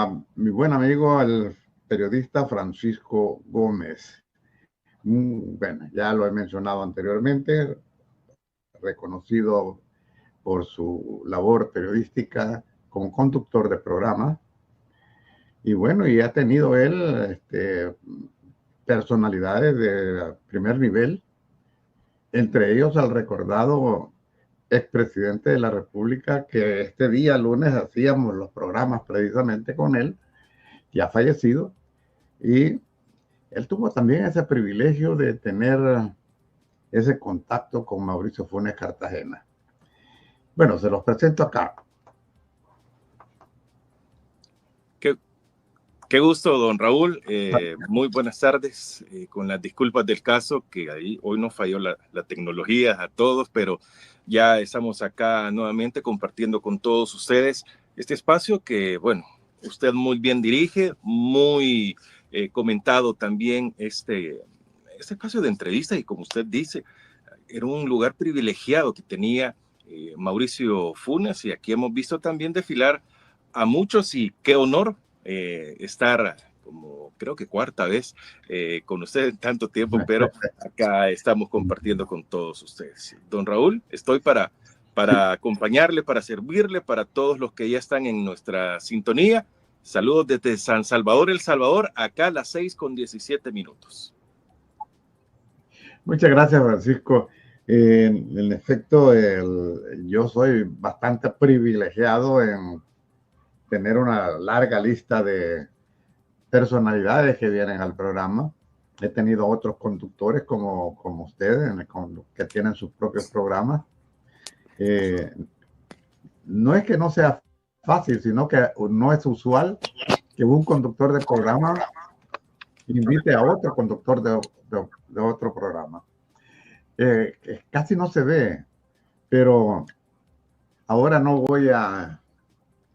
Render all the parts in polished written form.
a mi buen amigo, el periodista Francisco Gómez. Bueno, ya lo he mencionado anteriormente, reconocido por su labor periodística como conductor de programa. Y bueno, y ha tenido él personalidades de primer nivel, entre ellos al recordado expresidente de la República, que este día lunes hacíamos los programas precisamente con él, ya fallecido, y él tuvo también ese privilegio de tener ese contacto con Mauricio Funes Cartagena. Bueno, se los presento acá. Qué gusto, don Raúl. Muy buenas tardes. Con las disculpas del caso, que ahí hoy nos falló la tecnología a todos, pero ya estamos acá nuevamente compartiendo con todos ustedes este espacio que, bueno, usted muy bien dirige, muy comentado también este espacio de entrevista, y como usted dice, era un lugar privilegiado que tenía Mauricio Funes, y aquí hemos visto también desfilar a muchos, y qué honor estar como creo que cuarta vez con usted en tanto tiempo, pero acá estamos compartiendo con todos ustedes. Don Raúl, estoy para acompañarle, para servirle, para todos los que ya están en nuestra sintonía. Saludos desde San Salvador, El Salvador, acá a las 6:17. Muchas gracias, Francisco. En efecto, yo soy bastante privilegiado en tener una larga lista de personalidades que vienen al programa. He tenido otros conductores como ustedes, que tienen sus propios programas. No es que no sea fácil, sino que no es usual que un conductor de programa invite a otro conductor de otro programa. Casi no se ve, pero ahora no voy a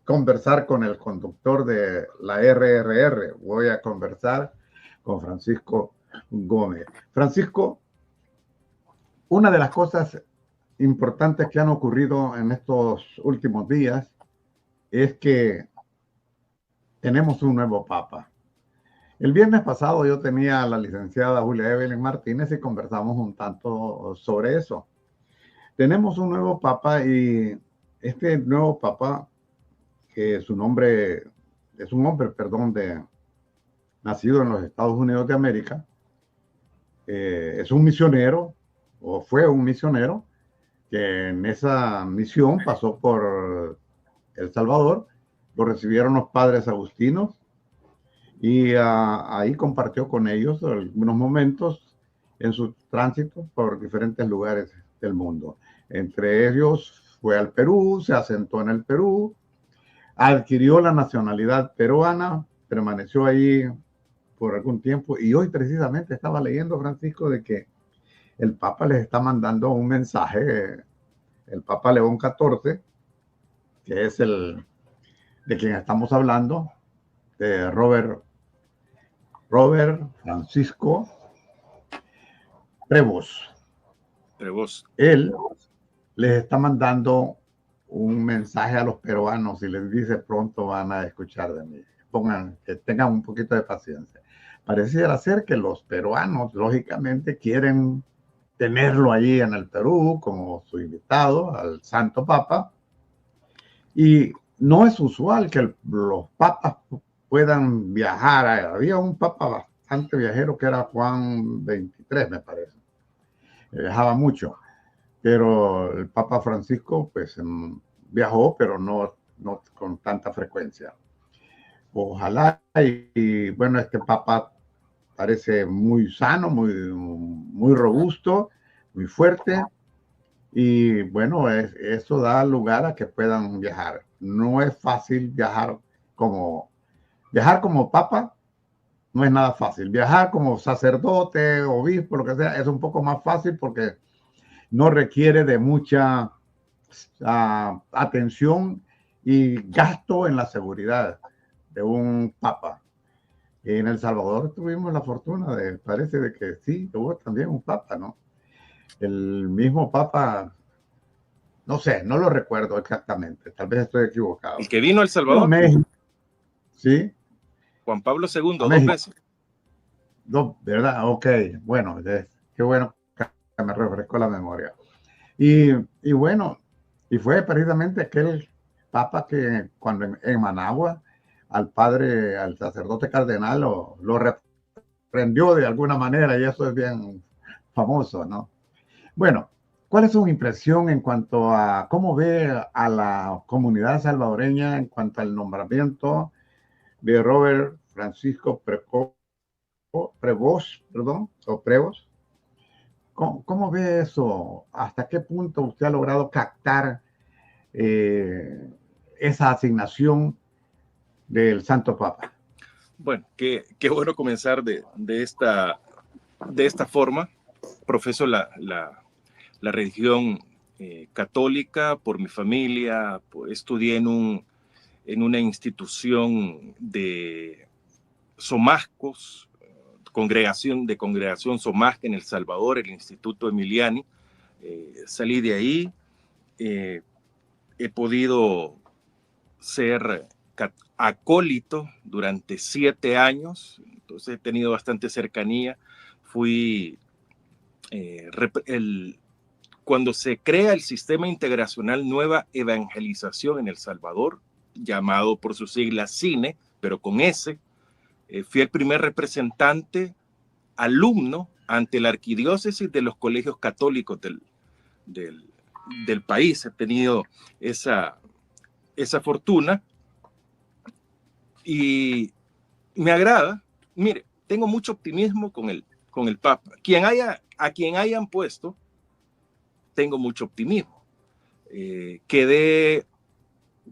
conversar con el conductor de la RRR, voy a conversar con Francisco Gómez. Francisco, una de las cosas importantes que han ocurrido en estos últimos días es que tenemos un nuevo papa. El viernes pasado yo tenía a la licenciada Julia Evelyn Martínez y conversamos un tanto sobre eso. Tenemos un nuevo papa, y este nuevo papa, que su nombre es un hombre, nacido en los Estados Unidos de América, es un misionero, o fue un misionero, que en esa misión pasó por El Salvador, lo recibieron los padres agustinos, y ahí compartió con ellos algunos momentos en su tránsito por diferentes lugares del mundo. Entre ellos fue al Perú, se asentó en el Perú, adquirió la nacionalidad peruana, permaneció ahí por algún tiempo, y hoy precisamente estaba leyendo, Francisco, de que el Papa les está mandando un mensaje, el Papa León XIV, que es el de quien estamos hablando, de Robert Francisco Prevost. Él les está mandando un mensaje a los peruanos y les dice: pronto van a escuchar de mí. Que tengan un poquito de paciencia. Pareciera ser que los peruanos, lógicamente, quieren tenerlo allí en el Perú como su invitado al Santo Papa. Y no es usual que los papas puedan viajar. Había un papa bastante viajero que era Juan XXIII, me parece. Viajaba mucho. Pero el Papa Francisco, pues, viajó, pero no con tanta frecuencia. Ojalá, y bueno, este Papa parece muy sano, muy robusto, muy fuerte, y bueno, eso da lugar a que puedan viajar. No es fácil viajar como Papa, no es nada fácil. Viajar como sacerdote, obispo, lo que sea, es un poco más fácil porque no requiere de mucha atención y gasto en la seguridad de un papa. En El Salvador tuvimos la fortuna parece de que sí, hubo también un papa, ¿no? El mismo papa, no sé, no lo recuerdo exactamente, tal vez estoy equivocado. ¿El que vino a El Salvador? ¿Sí? Juan Pablo II, A 2 México. veces. ¿Verdad? Ok, bueno, qué bueno que me refrescó la memoria. Y bueno, y fue precisamente aquel papa que cuando en Managua al sacerdote cardenal lo reprendió de alguna manera, y eso es bien famoso, ¿no? Bueno, ¿cuál es su impresión en cuanto a cómo ve a la comunidad salvadoreña en cuanto al nombramiento de Robert Francisco Prevost, perdón, o Prevost? ¿Cómo ve eso? ¿Hasta qué punto usted ha logrado captar esa asignación del Santo Papa? Bueno, qué bueno comenzar de esta forma. Profeso la religión católica por mi familia, estudié en una institución de somascos, congregación somasca en El Salvador, el Instituto Emiliani. Salí de ahí, he podido ser acólito durante 7 años, entonces he tenido bastante cercanía. Fui cuando se crea el Sistema Integracional Nueva Evangelización en El Salvador, llamado por sus siglas CINE, pero con S, fui el primer representante alumno ante la arquidiócesis de los colegios católicos del país. He tenido esa fortuna y me agrada. Mire, tengo mucho optimismo con el Papa. A quien hayan puesto, tengo mucho optimismo.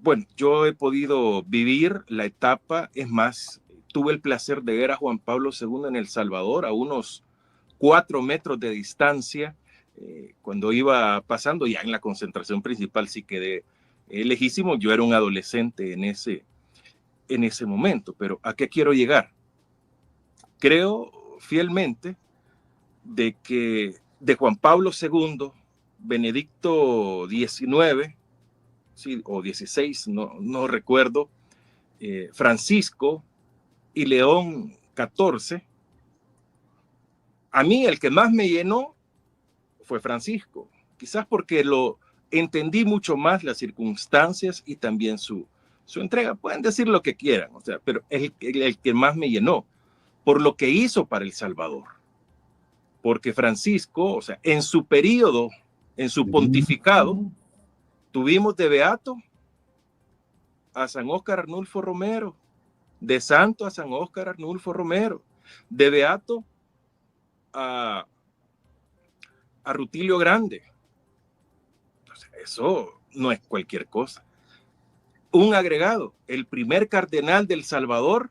Bueno, yo he podido vivir la etapa, es más, tuve el placer de ver a Juan Pablo II en El Salvador a unos 4 metros de distancia. Cuando iba pasando ya en la concentración principal sí quedé lejísimo. Yo era un adolescente en ese momento, pero ¿a qué quiero llegar? Creo fielmente de que de Juan Pablo II, Benedicto XIX, sí, o XVI, no recuerdo, Francisco y León XIV, a mí el que más me llenó fue Francisco, quizás porque lo entendí mucho más las circunstancias y también su entrega. Pueden decir lo que quieran, o sea, pero es el que más me llenó por lo que hizo para El Salvador. Porque Francisco, o sea, en su periodo, en su pontificado, tuvimos de beato a San Óscar Arnulfo Romero, de santo a San Óscar Arnulfo Romero, de beato a Rutilio Grande. Entonces, eso no es cualquier cosa. Un agregado, el primer cardenal del Salvador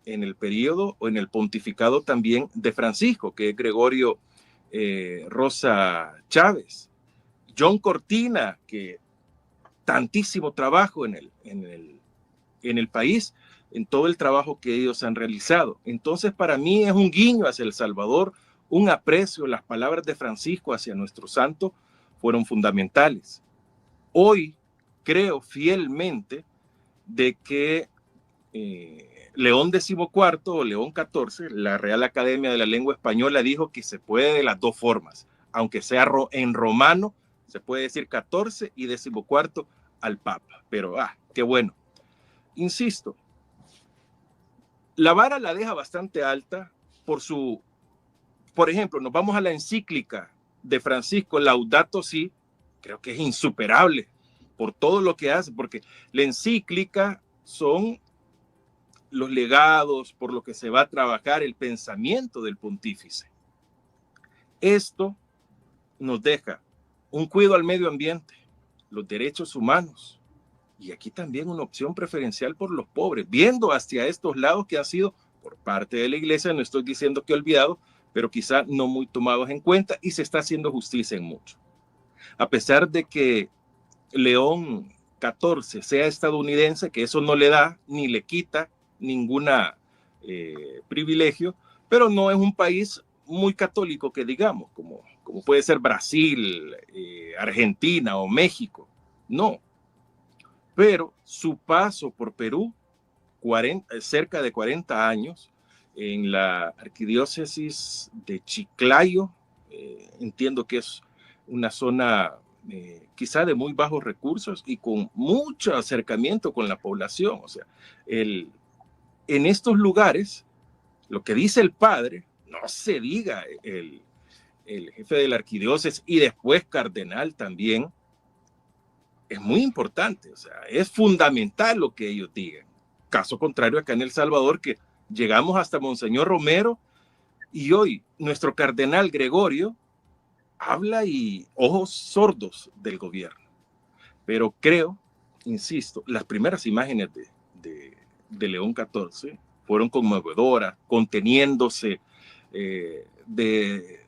en el periodo o en el pontificado también de Francisco, que es Gregorio Rosa Chávez. John Cortina, que tantísimo trabajo en el país, en todo el trabajo que ellos han realizado. Entonces, para mí es un guiño hacia El Salvador, un aprecio. Las palabras de Francisco hacia nuestro santo fueron fundamentales. Hoy creo fielmente de que León XIV o León XIV, la Real Academia de la Lengua Española, dijo que se puede de las dos formas, aunque sea en romano, se puede decir 14 y 14 al Papa, pero qué bueno. Insisto, la vara la deja bastante alta por ejemplo, nos vamos a la encíclica de Francisco, Laudato Si, creo que es insuperable por todo lo que hace, porque la encíclica son los legados por lo que se va a trabajar el pensamiento del pontífice. Esto nos deja un cuidado al medio ambiente, los derechos humanos, y aquí también una opción preferencial por los pobres, viendo hacia estos lados que han sido por parte de la iglesia, no estoy diciendo que olvidados, pero quizá no muy tomados en cuenta, y se está haciendo justicia en mucho. A pesar de que León XIV sea estadounidense, que eso no le da ni le quita ninguna privilegio, pero no es un país muy católico que digamos, como puede ser Brasil, Argentina o México, no. Pero su paso por Perú cerca de 40 años en la arquidiócesis de Chiclayo. Entiendo que es una zona quizá de muy bajos recursos y con mucho acercamiento con la población. O sea, en estos lugares, lo que dice el padre, no se diga el jefe de la arquidiócesis y después cardenal también, es muy importante. O sea, es fundamental lo que ellos digan. Caso contrario acá en El Salvador, que llegamos hasta Monseñor Romero y hoy nuestro cardenal Gregorio habla y ojos sordos del gobierno. Pero creo, insisto, las primeras imágenes de León XIV fueron conmovedoras, conteniéndose de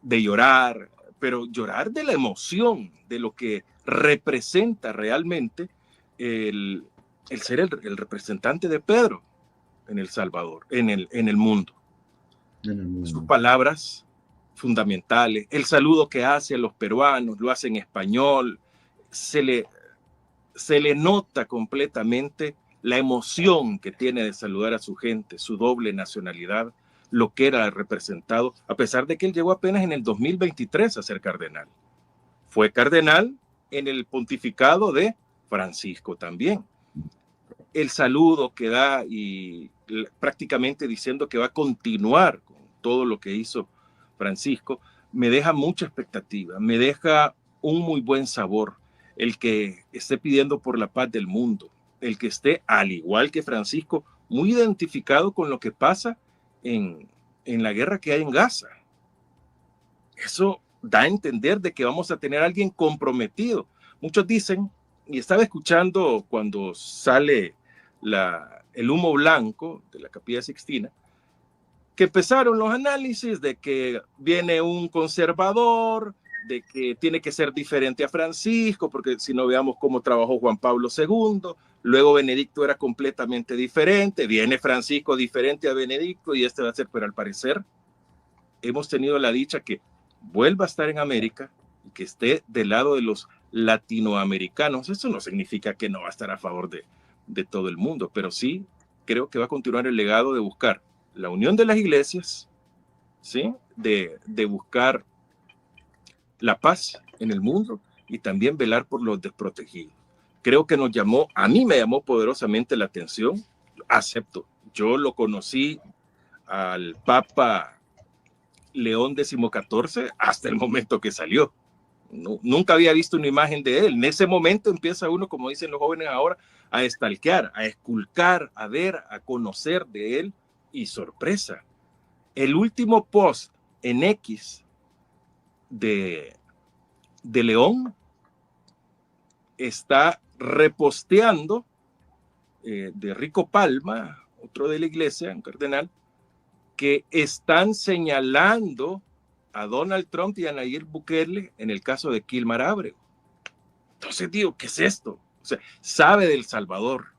llorar, pero llorar de la emoción, de lo que representa realmente el ser el representante de Pedro en El Salvador, en el mundo. Sus palabras fundamentales, el saludo que hace a los peruanos, lo hace en español, se le nota completamente la emoción que tiene de saludar a su gente, su doble nacionalidad, lo que era representado, a pesar de que él llegó apenas en el 2023 a ser cardenal. Fue cardenal en el pontificado de Francisco también. El saludo que da y prácticamente diciendo que va a continuar con todo lo que hizo Francisco, me deja mucha expectativa, me deja un muy buen sabor. El que esté pidiendo por la paz del mundo, el que esté, al igual que Francisco, muy identificado con lo que pasa en la guerra que hay en Gaza. Eso da a entender de que vamos a tener a alguien comprometido. Muchos dicen, y estaba escuchando cuando sale el humo blanco de la Capilla Sixtina, que empezaron los análisis de que viene un conservador, de que tiene que ser diferente a Francisco, porque si no veamos cómo trabajó Juan Pablo II, luego Benedicto era completamente diferente, viene Francisco diferente a Benedicto y este va a ser, pero al parecer hemos tenido la dicha que vuelva a estar en América y que esté del lado de los latinoamericanos. Eso no significa que no va a estar a favor de todo el mundo, pero sí creo que va a continuar el legado de buscar la unión de las iglesias, ¿sí? De buscar la paz en el mundo y también velar por los desprotegidos. Creo que a mí me llamó poderosamente la atención, acepto, yo lo conocí al Papa León XIV hasta el momento que salió. No, nunca había visto una imagen de él. En ese momento empieza uno, como dicen los jóvenes ahora, a estalquear, a esculcar, a ver, a conocer de él, y sorpresa. El último post en X de León está reposteando de Rico Palma, otro de la iglesia, un cardenal, que están señalando a Donald Trump y a Nayib Bukele en el caso de Kilmar Abrego. Entonces digo, ¿qué es esto? O sea, sabe del Salvador.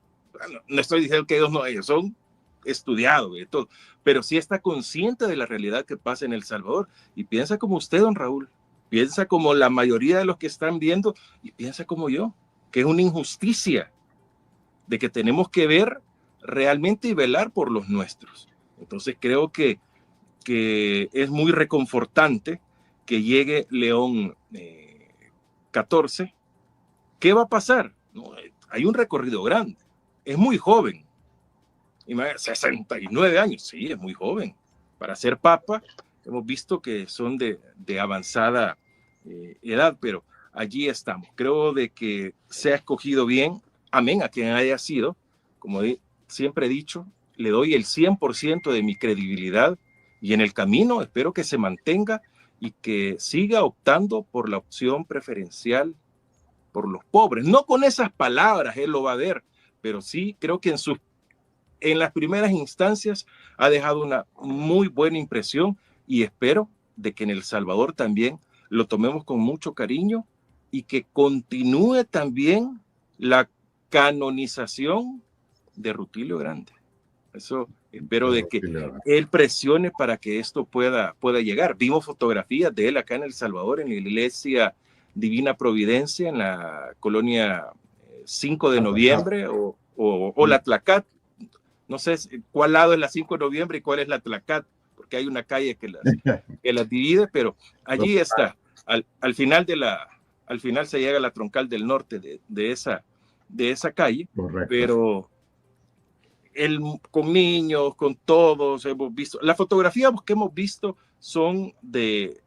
No estoy diciendo que ellos son estudiados y todo, pero sí está consciente de la realidad que pasa en El Salvador y piensa como usted, don Raúl, piensa como la mayoría de los que están viendo y piensa como yo, que es una injusticia, de que tenemos que ver realmente y velar por los nuestros. Entonces creo que es muy reconfortante que llegue León XIV. ¿Qué va a pasar? No, hay un recorrido grande, es muy joven, 69 años, sí, es muy joven. Para ser papa, hemos visto que son de avanzada edad, pero allí estamos. Creo de que se ha escogido bien, amén, a quien haya sido. Como siempre he dicho, le doy el 100% de mi credibilidad y en el camino espero que se mantenga y que siga optando por la opción preferencial por los pobres. No con esas palabras, él lo va a ver, pero sí creo que en las primeras instancias ha dejado una muy buena impresión y espero de que en El Salvador también lo tomemos con mucho cariño y que continúe también la canonización de Rutilio Grande. Eso espero de que él presione para que esto pueda llegar. Vimos fotografías de él acá en El Salvador, en la iglesia Divina Providencia, en la colonia 5 de noviembre o la Tlacat, no sé cuál lado es la 5 de noviembre y cuál es la Tlacat, porque hay una calle que las divide, pero allí está, al final se llega a la troncal del norte de esa calle. Correcto. Pero con niños, con todos, hemos visto, las fotografías que hemos visto son de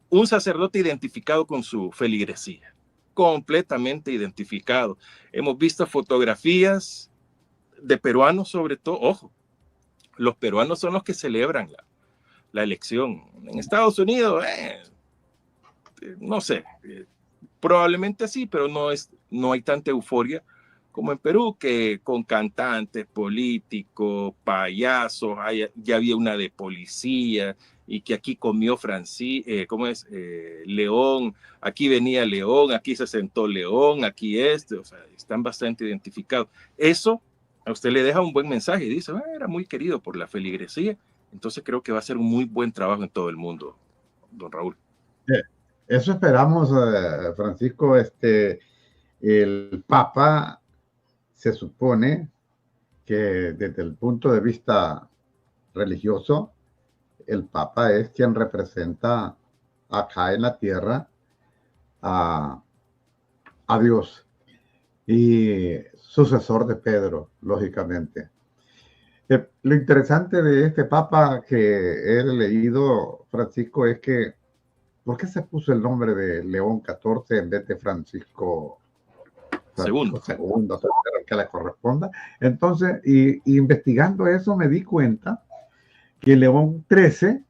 un sacerdote identificado con su feligresía, completamente identificado. Hemos visto fotografías de peruanos, sobre todo, ojo, los peruanos son los que celebran la elección. En Estados Unidos, no sé, probablemente sí, pero no hay tanta euforia como en Perú, que con cantantes, políticos, payasos, ya había una de policía, y que aquí comió León, aquí venía León, aquí se sentó León, aquí o sea, están bastante identificados. Eso a usted le deja un buen mensaje y dice, era muy querido por la feligresía, entonces creo que va a ser un muy buen trabajo en todo el mundo, don Raúl. Eso esperamos, Francisco. El Papa se supone que desde el punto de vista religioso, el Papa es quien representa acá en la tierra a Dios y sucesor de Pedro, lógicamente. Lo interesante de este Papa que he leído, Francisco, es que ¿por qué se puso el nombre de León XIV en vez de Francisco segundo, tercero, que le corresponda? Entonces, y investigando eso me di cuenta que León XIII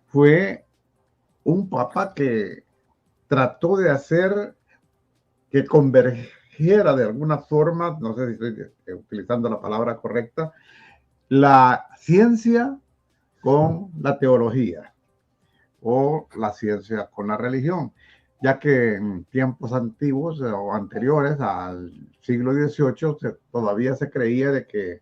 fue un papa que trató de hacer que convergiera de alguna forma, no sé si estoy utilizando la palabra correcta, la ciencia con la teología o la ciencia con la religión, ya que en tiempos antiguos o anteriores al siglo XVIII todavía se creía de que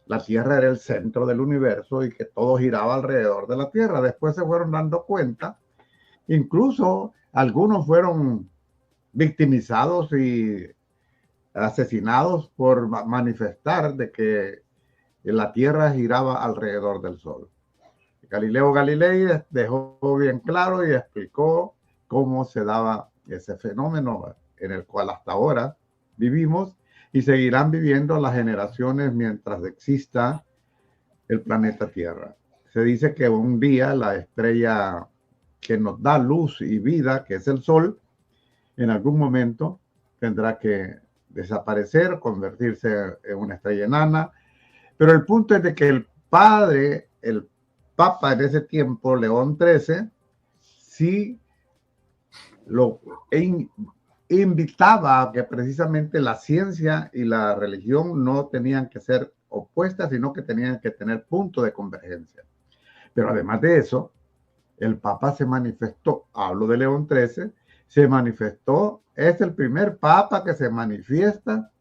la Tierra era el centro del universo y que todo giraba alrededor de la Tierra. Después se fueron dando cuenta, incluso algunos fueron victimizados y asesinados por manifestar de que la Tierra giraba alrededor del Sol. Galileo Galilei dejó bien claro y explicó cómo se daba ese fenómeno en el cual hasta ahora vivimos y seguirán viviendo las generaciones mientras exista el planeta Tierra. Se dice que un día la estrella que nos da luz y vida, que es el Sol, en algún momento tendrá que desaparecer, convertirse en una estrella enana. Pero el punto es de que el Papa en ese tiempo, León XIII, sí lo invitaba a que precisamente la ciencia y la religión no tenían que ser opuestas, sino que tenían que tener punto de convergencia. Pero además de eso, el Papa se manifestó, hablo de León XIII, se manifestó, es el primer Papa que se manifiesta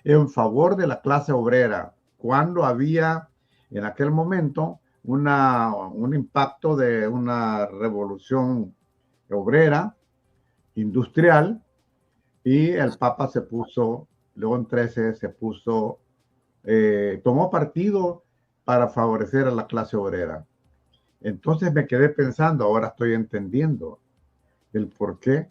en favor de la clase obrera, cuando había en aquel momento un impacto de una revolución obrera, industrial, y el Papa se puso, León XIII se puso, tomó partido para favorecer a la clase obrera. Entonces me quedé pensando, ahora estoy entendiendo el por qué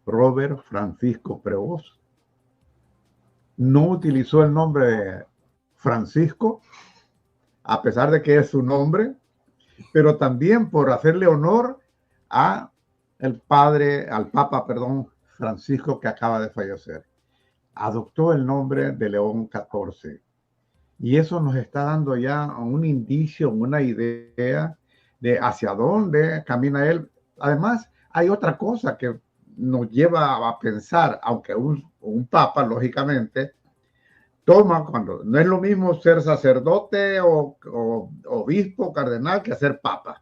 Robert Francisco Prevost no utilizó el nombre de Francisco, a pesar de que es su nombre, pero también por hacerle honor al Papa Francisco, que acaba de fallecer. Adoptó el nombre de León XIV. Y eso nos está dando ya un indicio, una idea de hacia dónde camina él. Además, hay otra cosa que nos lleva a pensar, aunque un papa, lógicamente, cuando no es lo mismo ser sacerdote o obispo, cardenal, que ser papa.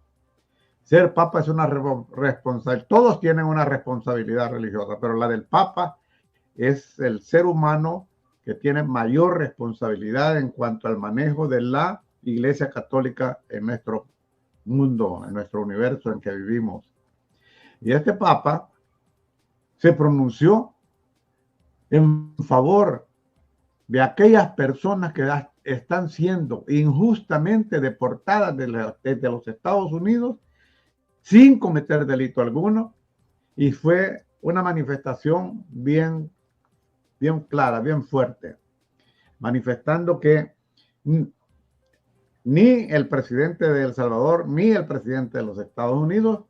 Ser papa es una responsabilidad. Todos tienen una responsabilidad religiosa, pero la del papa es el ser humano que tiene mayor responsabilidad en cuanto al manejo de la Iglesia Católica en nuestro mundo, en nuestro universo en que vivimos. Y este Papa se pronunció en favor de aquellas personas que están siendo injustamente deportadas desde los Estados Unidos sin cometer delito alguno, y fue una manifestación bien clara, bien fuerte, manifestando que ni el presidente de El Salvador ni el presidente de los Estados Unidos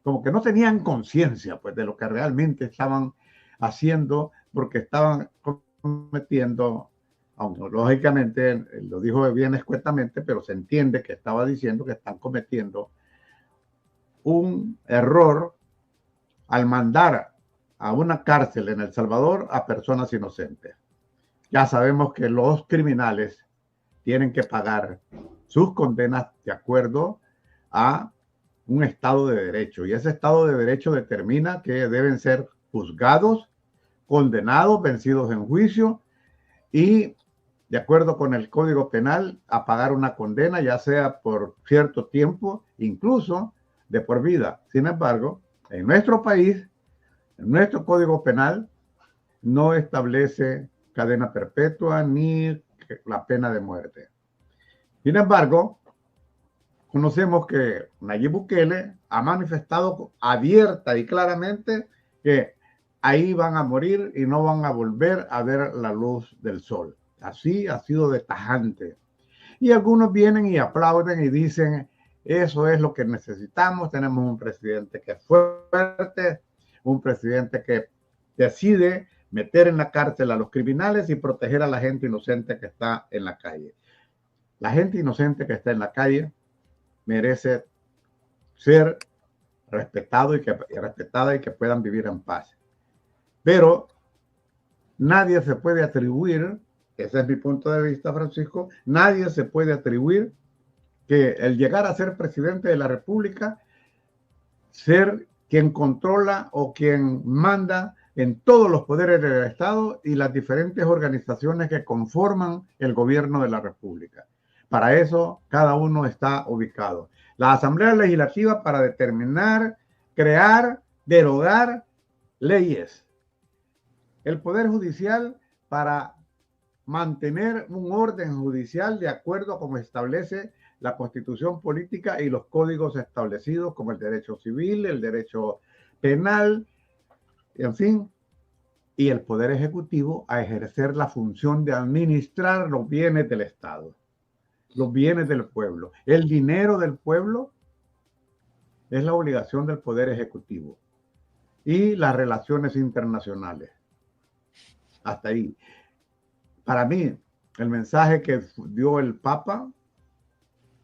como que no tenían conciencia pues de lo que realmente estaban haciendo, porque estaban cometiendo, aunque lógicamente lo dijo bien escuetamente, pero se entiende que estaba diciendo que están cometiendo un error al mandar a una cárcel en El Salvador a personas inocentes. Ya sabemos que los criminales tienen que pagar sus condenas de acuerdo a un Estado de Derecho, y ese Estado de Derecho determina que deben ser juzgados, condenados, vencidos en juicio y, de acuerdo con el Código Penal, a pagar una condena, ya sea por cierto tiempo, incluso de por vida. Sin embargo, en nuestro país, en nuestro Código Penal, no establece cadena perpetua ni la pena de muerte. Sin embargo, conocemos que Nayib Bukele ha manifestado abierta y claramente que ahí van a morir y no van a volver a ver la luz del sol. Así ha sido de tajante. Y algunos vienen y aplauden y dicen, eso es lo que necesitamos, tenemos un presidente que es fuerte, un presidente que decide meter en la cárcel a los criminales y proteger a la gente inocente que está en la calle. La gente inocente que está en la calle merece ser respetado respetada y que puedan vivir en paz. Pero nadie se puede atribuir, ese es mi punto de vista, Francisco, nadie se puede atribuir que el llegar a ser presidente de la República, ser quien controla o quien manda en todos los poderes del Estado y las diferentes organizaciones que conforman el gobierno de la República. Para eso, cada uno está ubicado. La Asamblea Legislativa para determinar, crear, derogar leyes. El Poder Judicial para mantener un orden judicial de acuerdo a como establece la Constitución Política y los códigos establecidos como el derecho civil, el derecho penal, en fin. Y el Poder Ejecutivo a ejercer la función de administrar los bienes del Estado, los bienes del pueblo. El dinero del pueblo es la obligación del Poder Ejecutivo. Y las relaciones internacionales. Hasta ahí. Para mí, el mensaje que dio el Papa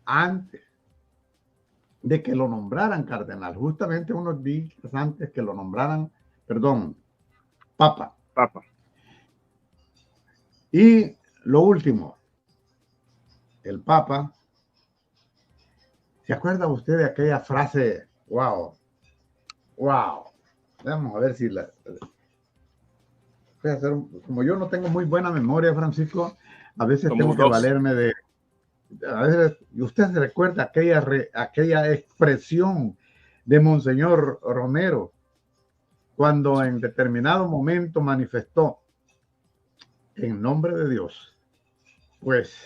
antes de que lo nombraran cardenal, justamente unos días antes que lo nombraran, Papa. Y lo último, el Papa, ¿se acuerda usted de aquella frase? Wow. Vamos a ver si la... Voy a hacer como yo no tengo muy buena memoria, Francisco, a veces tengo que valerme de... A veces, usted se recuerda aquella expresión de Monseñor Romero, cuando en determinado momento manifestó, en nombre de Dios, pues,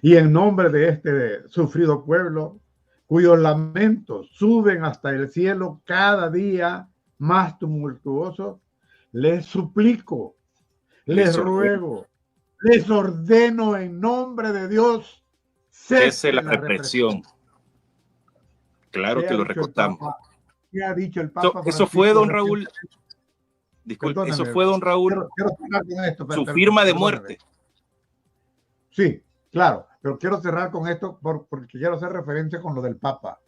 y en nombre de este sufrido pueblo, cuyos lamentos suben hasta el cielo cada día más tumultuosos, les suplico, les ruego, les ordeno en nombre de Dios, cese la represión. Claro que lo recordamos. ¿Qué ha dicho el Papa? Eso fue, don Raúl. Disculpe, eso fue, don Raúl. Quiero con esto, su firma de muerte. Sí, claro, pero quiero cerrar con esto porque quiero hacer referencia con lo del Papa.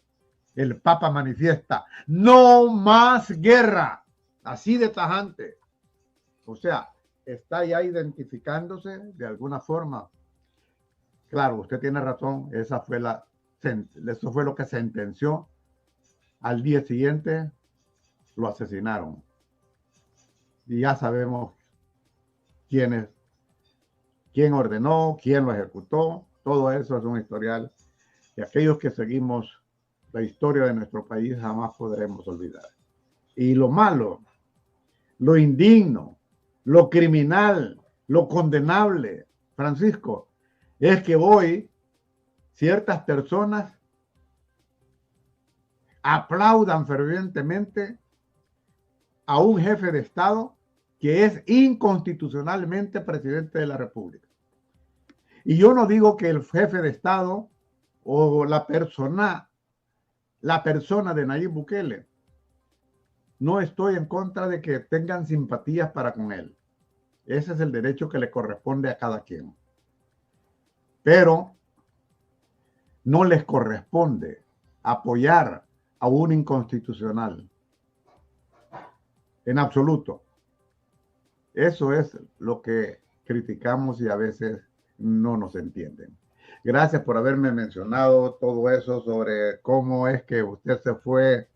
El Papa manifiesta, no más guerra, así de tajante. O sea, está ya identificándose de alguna forma. Claro, usted tiene razón, eso fue lo que sentenció. Al día siguiente lo asesinaron. Y ya sabemos quién ordenó, quién lo ejecutó. Todo eso es un historial que aquellos que seguimos la historia de nuestro país jamás podremos olvidar. Y lo malo, lo indigno, lo criminal, Lo condenable, Francisco, es que hoy ciertas personas aplaudan fervientemente a un jefe de Estado que es inconstitucionalmente presidente de la República. Y yo no digo que el jefe de Estado o la persona de Nayib Bukele, no estoy en contra de que tengan simpatías para con él. Ese es el derecho que le corresponde a cada quien. Pero no les corresponde apoyar a un inconstitucional. En absoluto. Eso es lo que criticamos y a veces no nos entienden. Gracias por haberme mencionado todo eso sobre cómo es que usted se fue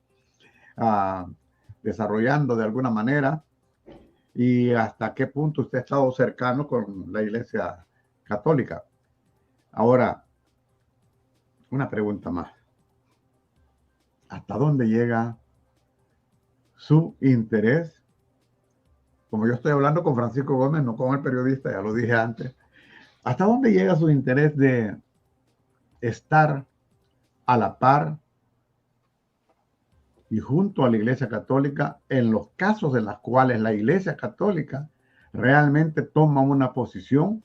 desarrollando de alguna manera y hasta qué punto usted ha estado cercano con la Iglesia Católica. Ahora, una pregunta más. ¿Hasta dónde llega su interés? Como yo estoy hablando con Francisco Gómez, no con el periodista, ya lo dije antes. ¿Hasta dónde llega su interés de estar a la par y junto a la Iglesia Católica en los casos en los cuales la Iglesia Católica realmente toma una posición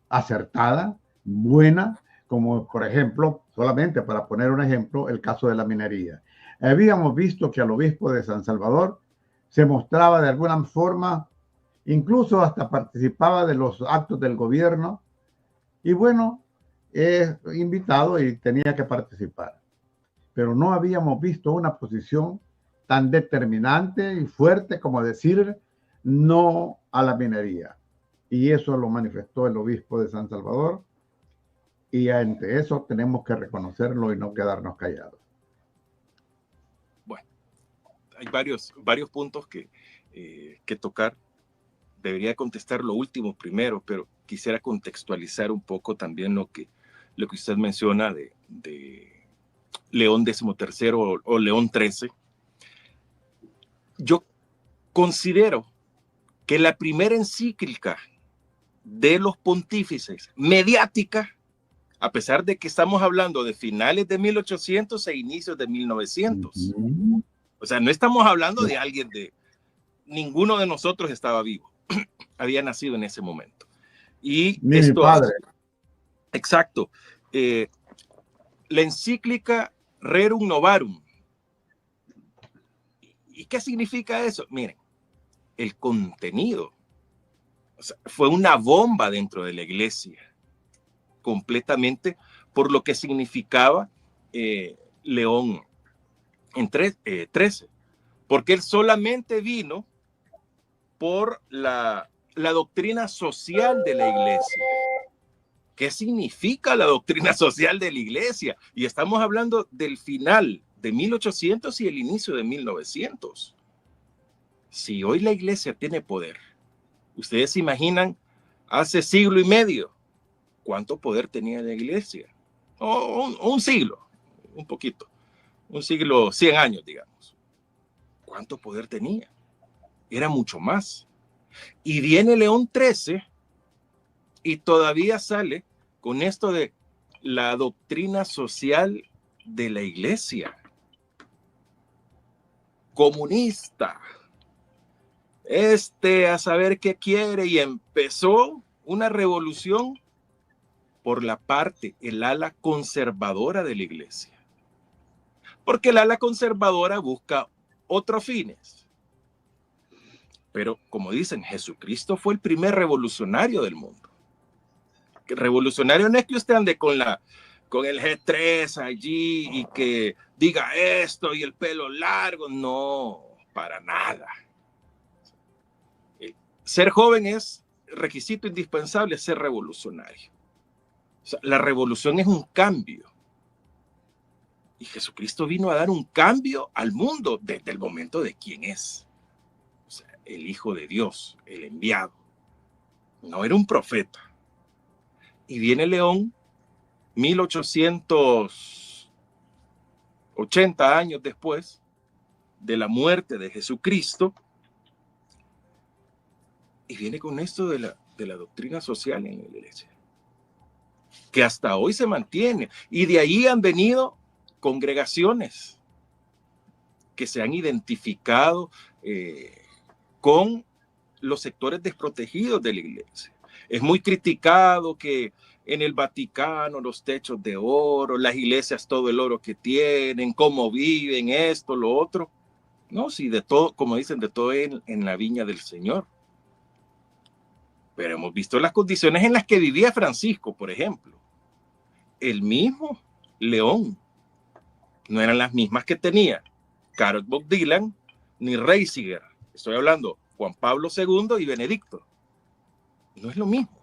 acertada, buena, como por ejemplo, solamente para poner un ejemplo, el caso de la minería? Habíamos visto que al obispo de San Salvador se mostraba de alguna forma, incluso hasta participaba de los actos del gobierno, y bueno, invitado y tenía que participar. Pero no habíamos visto una posición tan determinante y fuerte como decir no a la minería. Y eso lo manifestó el obispo de San Salvador, y ante eso tenemos que reconocerlo y no quedarnos callados. Bueno, hay varios puntos que tocar. Debería contestar lo último primero, pero quisiera contextualizar un poco también lo que usted menciona de León XIII o León XIII. Yo considero que la primera encíclica de los pontífices mediática, a pesar de que estamos hablando de finales de 1800 e inicios de 1900, o sea, no estamos hablando de alguien ninguno de nosotros estaba vivo, había nacido en ese momento. Y ni mi padre. Exacto. La encíclica Rerum Novarum. ¿Y qué significa eso? Miren, el contenido, o sea, fue una bomba dentro de la iglesia, completamente por lo que significaba León en 13, porque él solamente vino por la doctrina social de la iglesia. ¿Qué significa la doctrina social de la iglesia? Y estamos hablando del final de 1800 y el inicio de 1900. Si hoy la iglesia tiene poder, ustedes se imaginan hace siglo y medio cuánto poder tenía la iglesia. Un siglo, un poquito, un siglo, 100 años, digamos. ¿Cuánto poder tenía? Era mucho más. Y viene León XIII y todavía sale con esto de la doctrina social de la iglesia. Comunista. A saber qué quiere, y empezó una revolución por la parte, el ala conservadora de la iglesia. Porque el ala conservadora busca otros fines. Pero como dicen, Jesucristo fue el primer revolucionario del mundo. Revolucionario no es que usted ande con el G3 allí y que diga esto y el pelo largo. No, para nada. Ser joven es requisito indispensable, ser revolucionario. O sea, la revolución es un cambio. Y Jesucristo vino a dar un cambio al mundo desde el momento de quién es. O sea, el Hijo de Dios, el enviado. No era un profeta. Y viene León, 1880 años después de la muerte de Jesucristo, y viene con esto de de la doctrina social en la iglesia, que hasta hoy se mantiene. Y de ahí han venido congregaciones que se han identificado con los sectores desprotegidos de la iglesia. Es muy criticado que en el Vaticano los techos de oro, las iglesias todo el oro que tienen, cómo viven, esto, lo otro. No, sí, de todo, como dicen, de todo en la viña del Señor. Pero hemos visto las condiciones en las que vivía Francisco, por ejemplo. El mismo León no eran las mismas que tenía Karol Bob Dylan ni Ratzinger. Estoy hablando Juan Pablo II y Benedicto. No es lo mismo.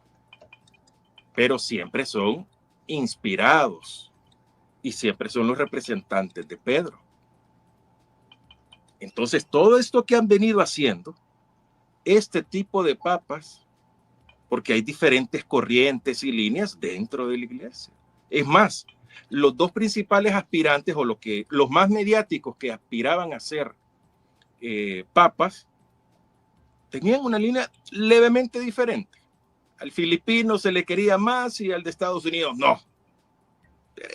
Pero siempre son inspirados y siempre son los representantes de Pedro. Entonces, todo esto que han venido haciendo, este tipo de papas, porque hay diferentes corrientes y líneas dentro de la iglesia. Es más, los dos principales aspirantes o los más mediáticos que aspiraban a ser papas, tenían una línea levemente diferente. Al filipino se le quería más y al de Estados Unidos no.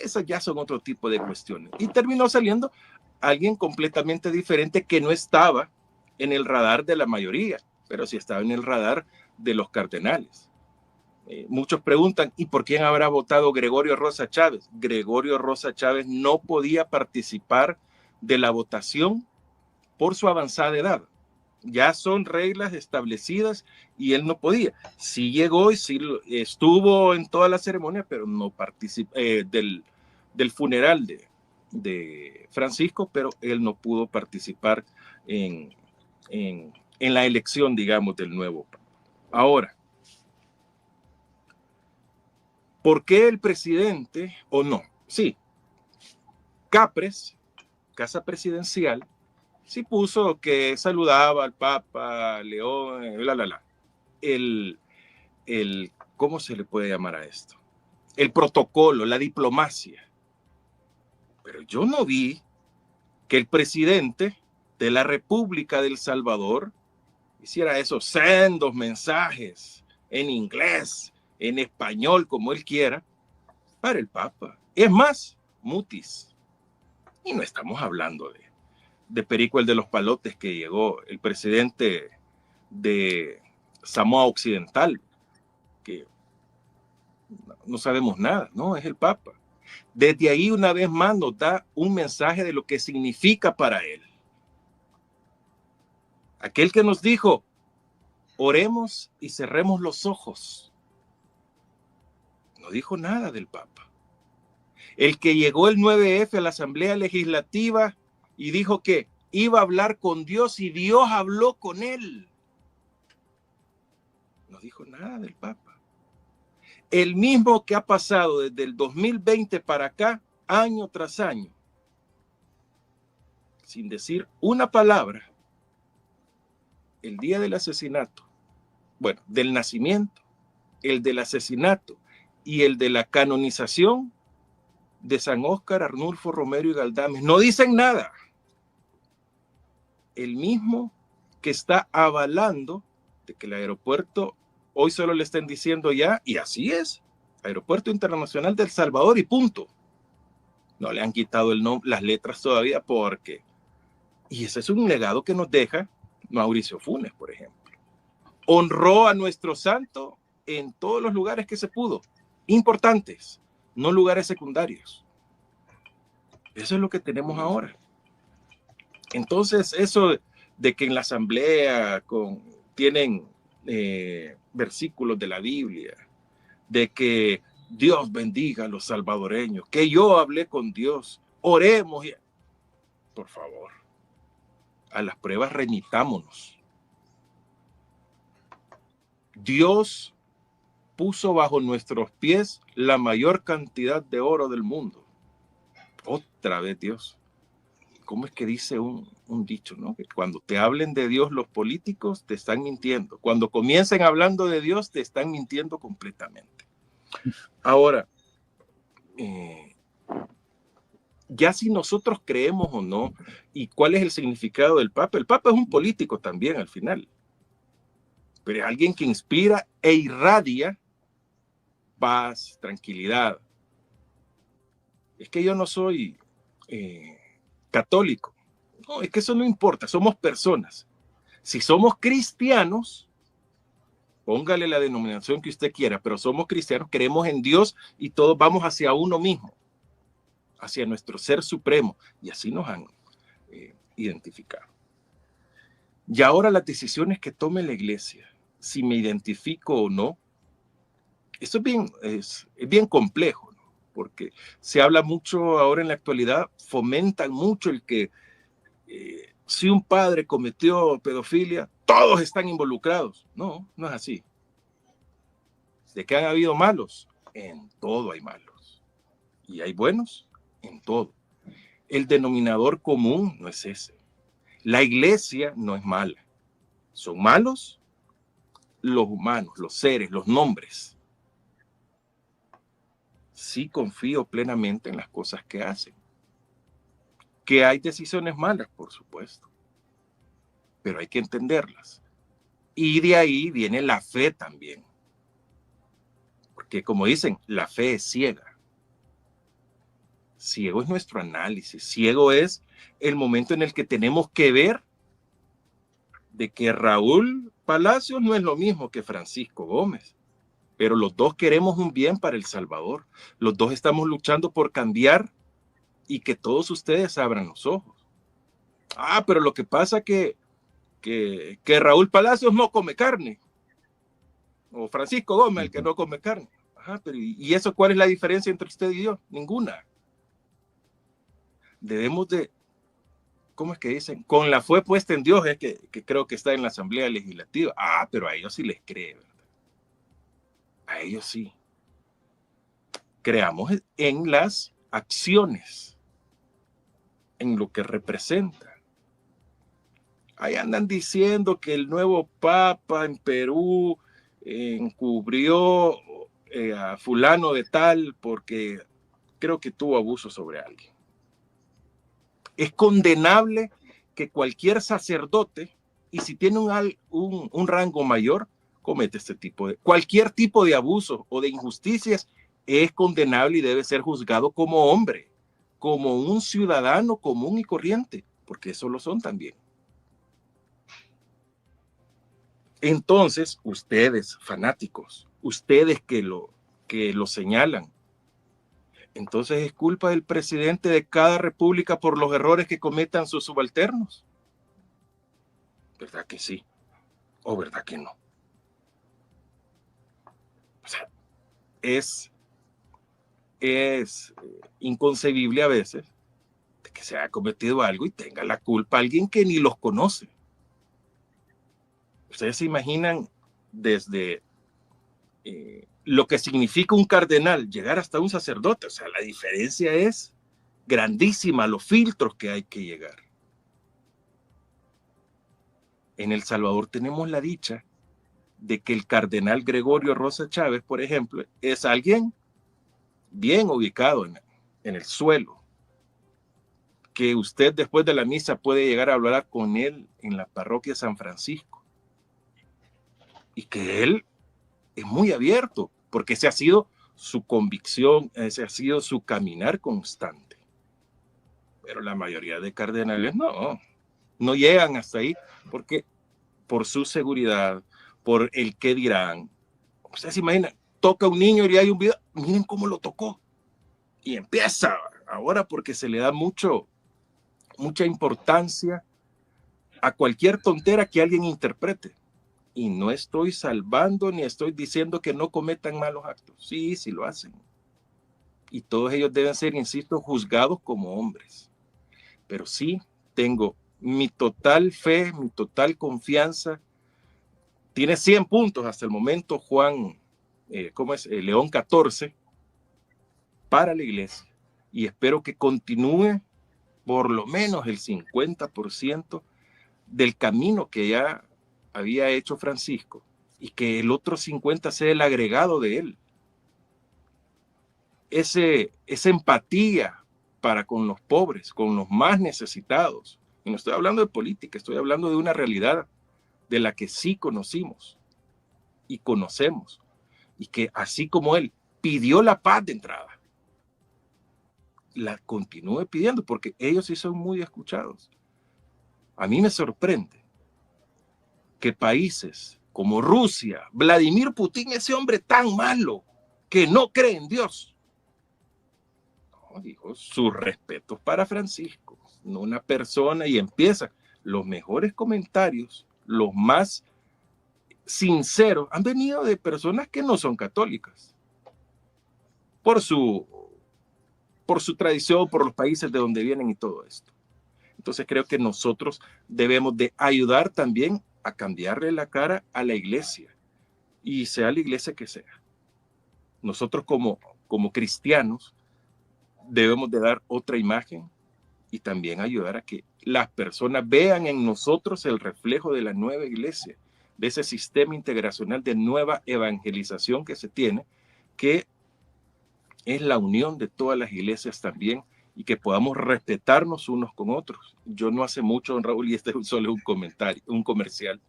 Esas ya son otro tipo de cuestiones. Y terminó saliendo alguien completamente diferente que no estaba en el radar de la mayoría, pero sí estaba en el radar de los cardenales. Muchos preguntan, ¿y por quién habrá votado Gregorio Rosa Chávez? Gregorio Rosa Chávez no podía participar de la votación por su avanzada edad. Ya son reglas establecidas y él no podía. Sí llegó y sí estuvo en toda la ceremonia, pero no participó del funeral de Francisco, pero él no pudo participar en la elección, digamos, del nuevo papa. Ahora, ¿por qué el presidente o no? Sí, Capres, Casa Presidencial, sí puso que saludaba al Papa León, ¿cómo se le puede llamar a esto? El protocolo, la diplomacia. Pero yo no vi que el presidente de la República del Salvador hiciera esos sendos mensajes en inglés, en español, como él quiera, para el Papa. Es más, mutis. Y no estamos hablando de Perico el de los Palotes, que llegó el presidente de Samoa Occidental, que no sabemos nada, no, es el Papa. Desde ahí una vez más nos da un mensaje de lo que significa para él. Aquel que nos dijo, oremos y cerremos los ojos. No dijo nada del Papa. El que llegó el 9F a la Asamblea Legislativa y dijo que iba a hablar con Dios y Dios habló con él. No dijo nada del Papa. El mismo que ha pasado desde el 2020 para acá, año tras año, sin decir una palabra, el día del asesinato, bueno, del nacimiento, el del asesinato y el de la canonización de San Óscar, Arnulfo Romero y Galdames, no dicen nada. El mismo que está avalando de que el aeropuerto hoy solo le estén diciendo ya, y así es, Aeropuerto Internacional de El Salvador y punto. No le han quitado el nombre, las letras todavía porque, y ese es un legado que nos deja Mauricio Funes, por ejemplo. Honró a nuestro santo en todos los lugares que se pudo, importantes, no lugares secundarios. Eso es lo que tenemos ahora. Entonces, eso de que en la asamblea tienen versículos de la Biblia, de que Dios bendiga a los salvadoreños, que yo hablé con Dios, oremos. Por favor, a las pruebas remitámonos. Dios puso bajo nuestros pies la mayor cantidad de oro del mundo. Otra vez Dios. ¿Cómo es que dice un dicho, ¿no? Que cuando te hablen de Dios los políticos te están mintiendo. Cuando comiencen hablando de Dios te están mintiendo completamente. Ahora, ya si nosotros creemos o no, y cuál es el significado del Papa. El Papa es un político también al final. pero es alguien que inspira e irradia paz, tranquilidad. Es que yo no soy católico. No, es que eso no importa, somos personas. Si somos cristianos, póngale la denominación que usted quiera, pero somos cristianos, creemos en Dios y todos vamos hacia uno mismo, hacia nuestro ser supremo, y así nos han identificado. Y ahora las decisiones que tome la iglesia, si me identifico o no, eso es bien complejo, ¿no? Porque se habla mucho ahora en la actualidad, fomentan mucho el que si un padre cometió pedofilia, todos están involucrados. No, no es así. ¿De qué han habido malos? En todo hay malos. Y hay buenos en todo. El denominador común no es ese. La iglesia no es mala. Son malos los humanos, los seres, los nombres. Sí confío plenamente en las cosas que hacen. Que hay decisiones malas, por supuesto. Pero hay que entenderlas. Y de ahí viene la fe también. Porque como dicen, la fe es ciega. Ciego es nuestro análisis. Ciego es el momento en el que tenemos que ver de que Raúl Palacios no es lo mismo que Francisco Gómez. Pero los dos queremos un bien para El Salvador. Los dos estamos luchando por cambiar y que todos ustedes abran los ojos. Ah, pero lo que pasa que Raúl Palacios no come carne. O Francisco Gómez, el que no come carne. Ajá, pero ¿y eso cuál es la diferencia entre usted y yo? Ninguna. Debemos de, ¿cómo es que dicen? Con la fe puesta en Dios, es que creo que está en la Asamblea Legislativa. Ah, pero a ellos sí les cree, ¿verdad? A ellos sí. Creamos en las acciones, en lo que representa. Ahí andan diciendo que el nuevo Papa en Perú encubrió a fulano de tal porque creo que tuvo abuso sobre alguien. Es condenable que cualquier sacerdote, y si tiene un rango mayor, comete cualquier tipo de abuso o de injusticias, es condenable y debe ser juzgado como hombre, como un ciudadano común y corriente, porque eso lo son también. Entonces, ustedes, fanáticos, ustedes que lo señalan, entonces es culpa del presidente de cada república por los errores que cometan sus subalternos. ¿Verdad que sí? ¿O verdad que no? O sea, es inconcebible a veces de que se haya cometido algo y tenga la culpa alguien que ni los conoce. Ustedes se imaginan desde lo que significa un cardenal llegar hasta un sacerdote. O sea, la diferencia es grandísima, los filtros que hay que llegar. En El Salvador tenemos la dicha de que el cardenal Gregorio Rosa Chávez, por ejemplo, es alguien bien ubicado en el suelo, que usted después de la misa puede llegar a hablar con él en la parroquia San Francisco. Y que él es muy abierto, porque ese ha sido su convicción, ese ha sido su caminar constante. Pero la mayoría de cardenales no llegan hasta ahí, porque por su seguridad, por el qué dirán. Ustedes se imaginan, toca un niño y hay un video, miren cómo lo tocó. Y empieza ahora porque se le da mucha importancia a cualquier tontera que alguien interprete. Y no estoy salvando ni estoy diciendo que no cometan malos actos. Sí, sí lo hacen. Y todos ellos deben ser, insisto, juzgados como hombres. Pero sí tengo mi total fe, mi total confianza. Tiene 100 puntos hasta el momento Juan, León 14 para la iglesia. Y espero que continúe por lo menos el 50% del camino que ya había hecho Francisco y que el otro 50% sea el agregado de él. Esa empatía para con los pobres, con los más necesitados. Y no estoy hablando de política, estoy hablando de una realidad de la que sí conocimos. y conocemos, y que así como él pidió la paz de entrada, la continúe pidiendo, porque ellos sí son muy escuchados. A mí me sorprende que países como Rusia, Vladimir Putin, ese hombre tan malo que no cree en Dios, no, dijo, sus respetos para Francisco, no una persona, y empieza los mejores comentarios, los más sinceros, han venido de personas que no son católicas, por su tradición, por los países de donde vienen y todo esto. Entonces creo que nosotros debemos de ayudar también a cambiarle la cara a la iglesia, y sea la iglesia que sea. Nosotros como cristianos debemos de dar otra imagen y también ayudar a que las personas vean en nosotros el reflejo de la nueva iglesia, de ese sistema integracional de nueva evangelización que se tiene, que es la unión de todas las iglesias también, y que podamos respetarnos unos con otros. Yo no hace mucho, don Raúl, y este es solo un comercial,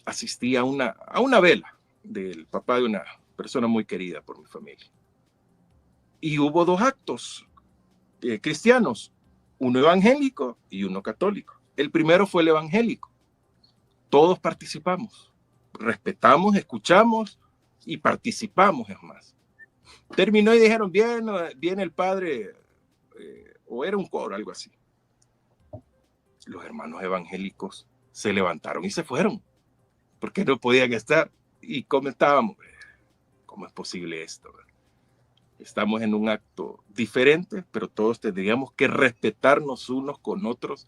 asistí a una vela del papá de una persona muy querida por mi familia. Y hubo dos actos cristianos, uno evangélico y uno católico. El primero fue el evangélico. Todos participamos, respetamos, escuchamos y participamos, es más. Terminó y dijeron, viene el padre, o era un coro, algo así. Los hermanos evangélicos se levantaron y se fueron, porque no podían estar. Y comentábamos, ¿cómo es posible esto? Estamos en un acto diferente, pero todos tendríamos que respetarnos unos con otros,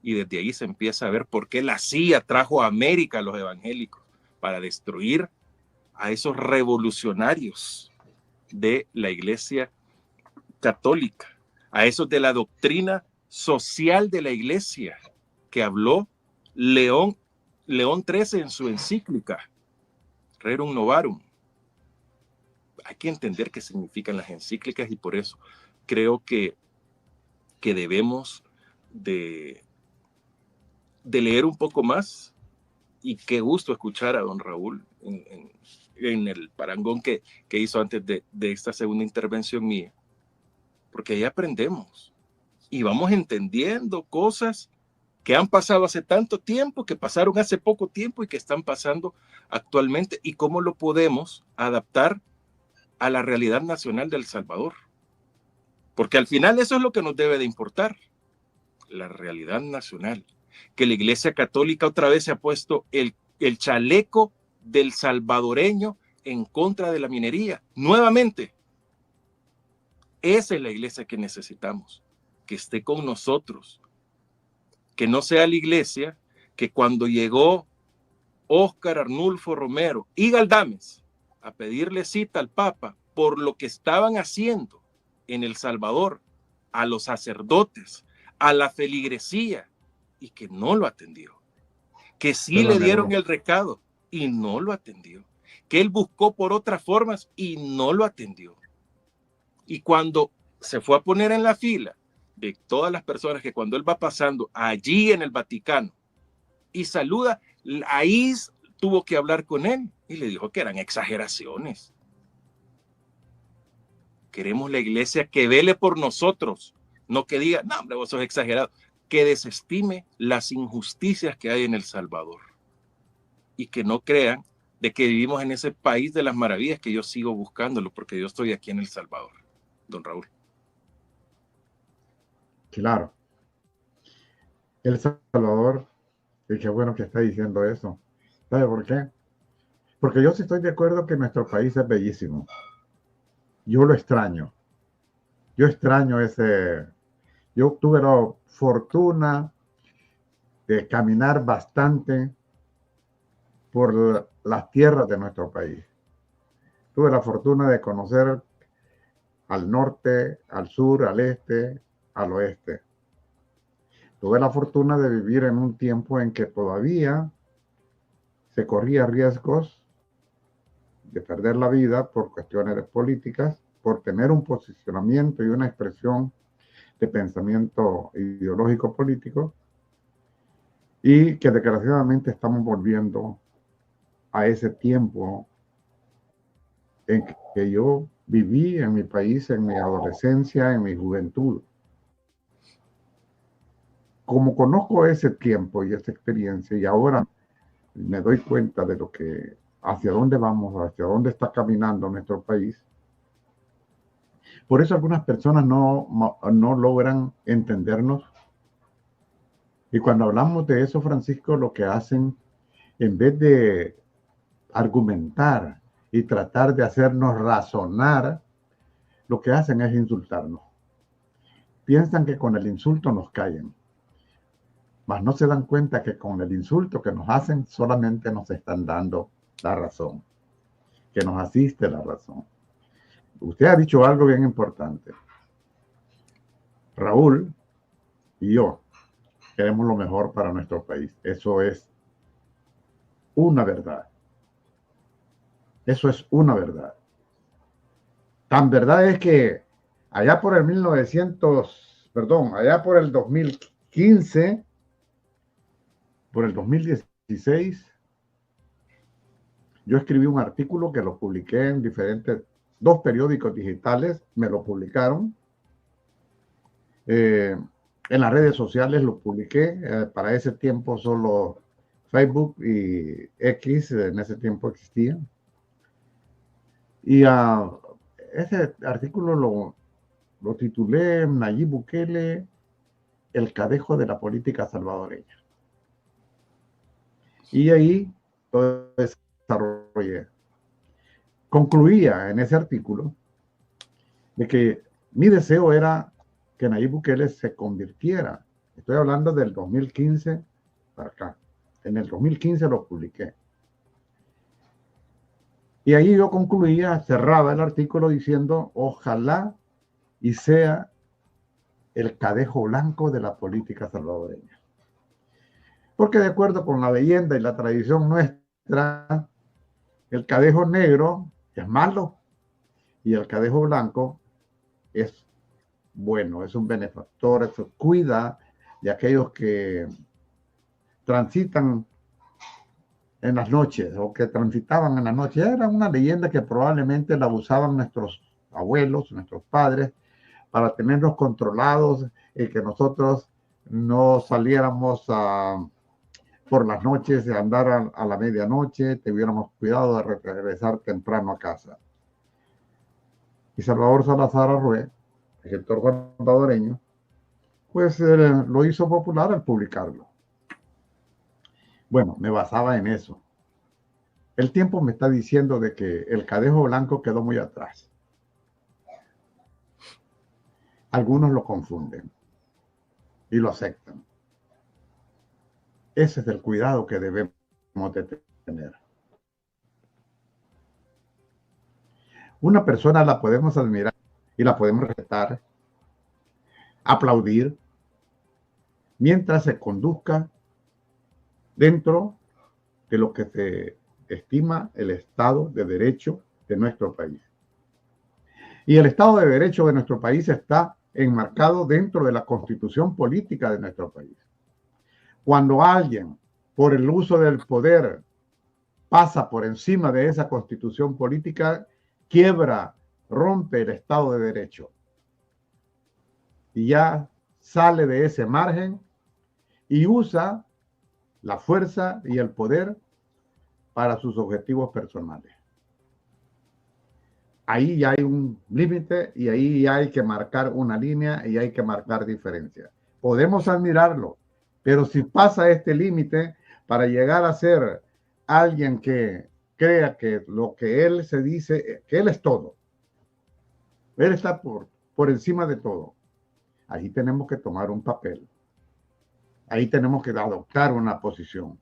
y desde ahí se empieza a ver por qué la CIA trajo a América a los evangélicos, para destruir a esos revolucionarios de la Iglesia Católica, a esos de la doctrina social de la Iglesia que habló León XIII en su encíclica Rerum Novarum. Hay que entender qué significan las encíclicas, y por eso creo que debemos de leer un poco más. Y qué gusto escuchar a don Raúl en el parangón que hizo antes de esta segunda intervención mía, porque ahí aprendemos y vamos entendiendo cosas que han pasado hace tanto tiempo, que pasaron hace poco tiempo y que están pasando actualmente, y cómo lo podemos adaptar a la realidad nacional de El Salvador. Porque al final eso es lo que nos debe de importar, la realidad nacional. Que la Iglesia Católica otra vez se ha puesto el chaleco del salvadoreño en contra de la minería. Nuevamente, esa es la iglesia que necesitamos, que esté con nosotros, que no sea la iglesia que cuando llegó Óscar Arnulfo Romero y Galdames a pedirle cita al Papa por lo que estaban haciendo en El Salvador, a los sacerdotes, a la feligresía, y que no lo atendió, que sí le dieron el recado y no lo atendió, que él buscó por otras formas y no lo atendió. Y cuando se fue a poner en la fila de todas las personas, que cuando él va pasando allí en el Vaticano y saluda, ahí tuvo que hablar con él y le dijo que eran exageraciones. Queremos la iglesia que vele por nosotros, no que diga, no, hombre, vos sos exagerado. Que desestime las injusticias que hay en El Salvador y que no crean de que vivimos en ese país de las maravillas, que yo sigo buscándolo porque yo estoy aquí en El Salvador, don Raúl. Claro. El Salvador, y qué bueno que está diciendo eso. ¿Sabe por qué? Porque yo sí estoy de acuerdo que nuestro país es bellísimo. Yo lo extraño. Yo extraño ese... Yo tuve la fortuna de caminar bastante por las tierras de nuestro país. Tuve la fortuna de conocer al norte, al sur, al este, al oeste. Tuve la fortuna de vivir en un tiempo en que todavía se corría riesgos de perder la vida por cuestiones políticas, por tener un posicionamiento y una expresión de pensamiento ideológico político, y que desgraciadamente estamos volviendo a ese tiempo en que yo viví en mi país, en mi adolescencia, en mi juventud. Como conozco ese tiempo y esa experiencia, y ahora me doy cuenta de lo que, hacia dónde vamos, hacia dónde está caminando nuestro país. Por eso algunas personas no logran entendernos. Y cuando hablamos de eso, Francisco, lo que hacen, en vez de argumentar y tratar de hacernos razonar, lo que hacen es insultarnos. Piensan que con el insulto nos callan, mas no se dan cuenta que con el insulto que nos hacen solamente nos están dando la razón, que nos asiste la razón. Usted ha dicho algo bien importante. Raúl y yo queremos lo mejor para nuestro país. Eso es una verdad. Eso es una verdad. Tan verdad es que allá por el 2015, por el 2016, yo escribí un artículo que lo publiqué en dos periódicos digitales, me lo publicaron. En las redes sociales lo publiqué, para ese tiempo solo Facebook y X en ese tiempo existían. Y ese artículo lo titulé Nayib Bukele, el cadejo de la política salvadoreña. Y ahí todo desarrollé. Concluía en ese artículo de que mi deseo era que Nayib Bukele se convirtiera. Estoy hablando del 2015 para acá. En el 2015 lo publiqué. Y ahí yo concluía, cerraba el artículo diciendo, ojalá y sea el cadejo blanco de la política salvadoreña. Porque de acuerdo con la leyenda y la tradición nuestra, el cadejo negro es malo y el cadejo blanco es bueno, es un benefactor, eso cuida de aquellos que transitan en las noches o que transitaban en las noches. Era una leyenda que probablemente la usaban nuestros abuelos, nuestros padres, para tenernos controlados y que nosotros no saliéramos por las noches, a andar a la medianoche, tuviéramos cuidado de regresar temprano a casa. Y Salvador Salazar Arrué, escritor salvadoreño, pues lo hizo popular al publicarlo. Bueno, me basaba en eso. El tiempo me está diciendo de que el cadejo blanco quedó muy atrás. Algunos lo confunden y lo aceptan. Ese es el cuidado que debemos de tener. Una persona la podemos admirar y la podemos respetar, aplaudir, mientras se conduzca dentro de lo que se estima el Estado de Derecho de nuestro país. Y el Estado de Derecho de nuestro país está enmarcado dentro de la Constitución política de nuestro país. Cuando alguien, por el uso del poder, pasa por encima de esa Constitución política, quiebra, rompe el Estado de Derecho. Y ya sale de ese margen y usa la fuerza y el poder para sus objetivos personales. Ahí ya hay un límite y ahí ya hay que marcar una línea y hay que marcar diferencias. Podemos admirarlo, pero si pasa este límite para llegar a ser alguien que crea que lo que él se dice, que él es todo, él está por encima de todo, ahí tenemos que tomar un papel. Ahí tenemos que adoptar una posición.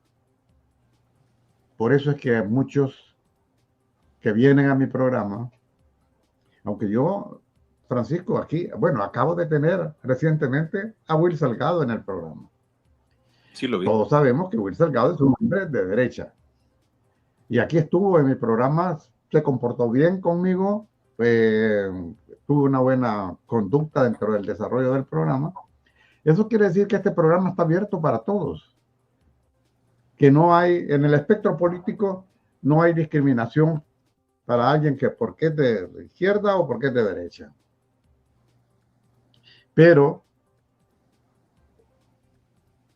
Por eso es que muchos que vienen a mi programa, aunque yo, Francisco, aquí, bueno, acabo de tener recientemente a Will Salgado en el programa. Sí, lo vi. Todos sabemos que Will Salgado es un hombre de derecha. Y aquí estuvo en mi programa, se comportó bien conmigo, tuvo una buena conducta dentro del desarrollo del programa. Eso quiere decir que este programa está abierto para todos. Que no hay, en el espectro político, no hay discriminación para alguien que porque es de izquierda o porque es de derecha. Pero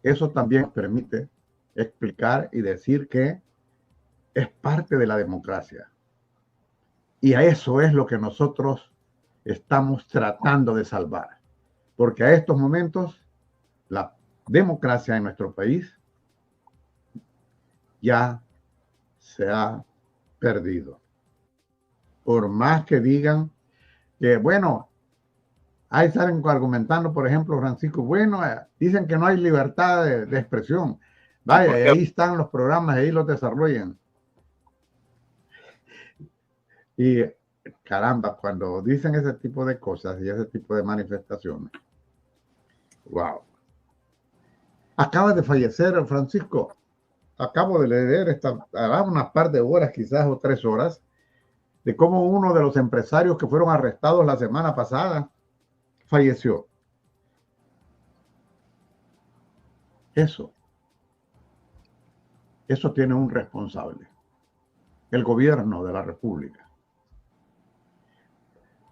eso también permite explicar y decir que es parte de la democracia. Y a eso es lo que nosotros estamos tratando de salvar. Porque a estos momentos la democracia en nuestro país ya se ha perdido. Por más que digan que, bueno, ahí salen argumentando, por ejemplo, Francisco, bueno, dicen que no hay libertad de expresión. Vaya, y ahí están los programas, ahí los desarrollan. Y caramba, cuando dicen ese tipo de cosas y ese tipo de manifestaciones, wow. Acaba de fallecer Francisco. Acabo de leer hará unas par de horas, quizás, o 3 horas, de cómo uno de los empresarios que fueron arrestados la semana pasada falleció. Eso tiene un responsable, el gobierno de la República.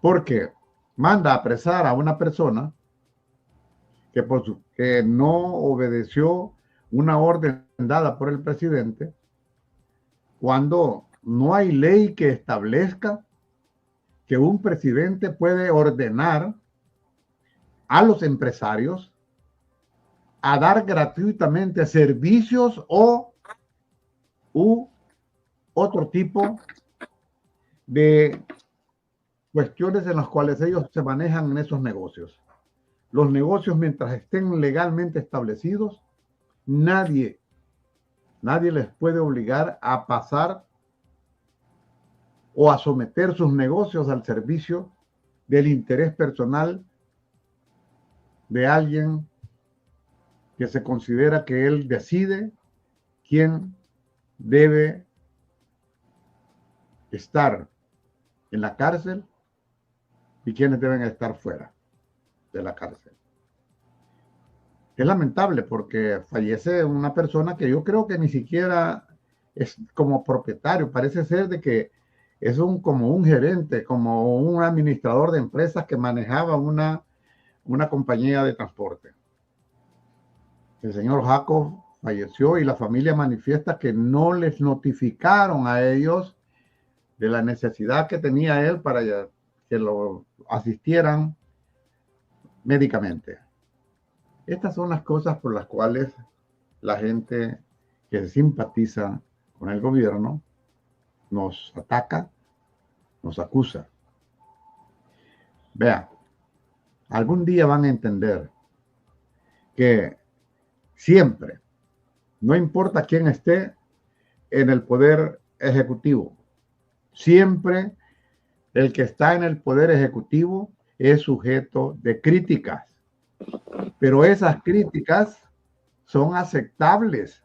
Porque manda a apresar a una persona que no obedeció una orden dada por el presidente, cuando no hay ley que establezca que un presidente puede ordenar a los empresarios a dar gratuitamente servicios u otro tipo de cuestiones en las cuales ellos se manejan en esos negocios. Los negocios, mientras estén legalmente establecidos, nadie les puede obligar a pasar o a someter sus negocios al servicio del interés personal de alguien que se considera que él decide quién debe estar en la cárcel y quiénes deben estar fuera de la cárcel. Es lamentable porque fallece una persona que yo creo que ni siquiera es como propietario, parece ser de que es como un gerente, como un administrador de empresas que manejaba una compañía de transporte. El señor Jacob falleció y la familia manifiesta que no les notificaron a ellos de la necesidad que tenía él para que lo asistieran médicamente. Estas son las cosas por las cuales la gente que simpatiza con el gobierno nos ataca, nos acusa. Vean, algún día van a entender que siempre, no importa quién esté en el poder ejecutivo, siempre el que está en el poder ejecutivo es sujeto de críticas. Pero esas críticas son aceptables.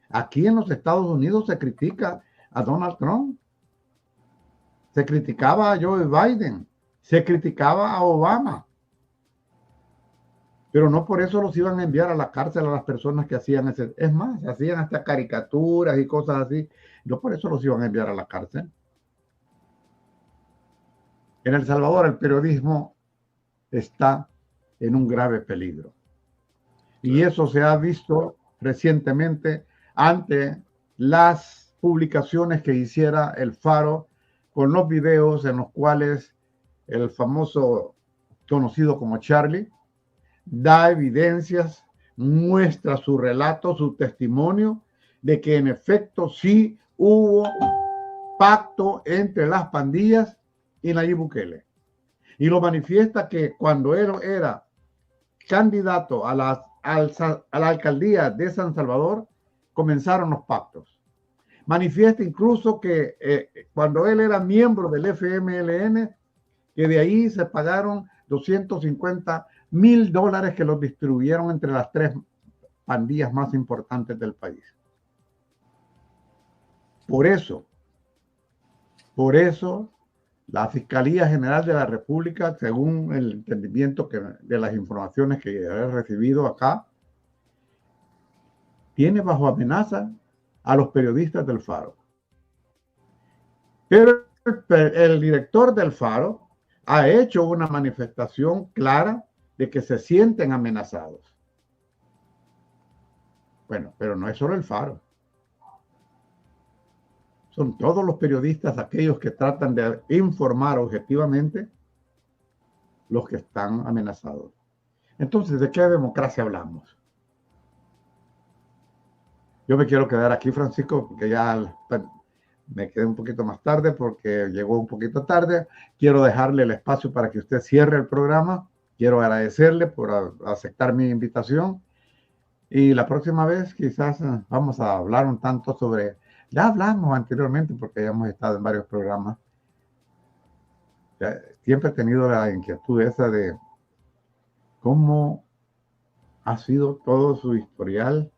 Aquí en los Estados Unidos se critica a Donald Trump, se criticaba a Joe Biden, se criticaba a Obama. Pero no por eso los iban a enviar a la cárcel a las personas que hacían ese. Es más, hacían hasta caricaturas y cosas así. No por eso los iban a enviar a la cárcel. En El Salvador el periodismo está en un grave peligro. Y eso se ha visto recientemente ante las publicaciones que hiciera el Faro con los videos en los cuales el famoso conocido como Charlie da evidencias, muestra su relato, su testimonio de que en efecto sí hubo pacto entre las pandillas y Nayib Bukele. Y lo manifiesta que cuando él era candidato a la alcaldía de San Salvador, comenzaron los pactos. Manifiesta incluso que cuando él era miembro del FMLN, que de ahí se pagaron $250,000 que los distribuyeron entre las 3 pandillas más importantes del país. Por eso, la Fiscalía General de la República, según el entendimiento de las informaciones que he recibido acá, tiene bajo amenaza a los periodistas del Faro. Pero el director del Faro ha hecho una manifestación clara de que se sienten amenazados. Bueno, pero no es solo el Faro. Son todos los periodistas, aquellos que tratan de informar objetivamente, los que están amenazados. Entonces, ¿de qué democracia hablamos? Yo me quiero quedar aquí, Francisco, porque ya me quedé un poquito más tarde porque llegó un poquito tarde. Quiero dejarle el espacio para que usted cierre el programa. Quiero agradecerle por aceptar mi invitación. Y la próxima vez quizás vamos a hablar un tanto sobre... Ya hablamos anteriormente porque ya hemos estado en varios programas. Siempre he tenido la inquietud esa de cómo ha sido todo su historial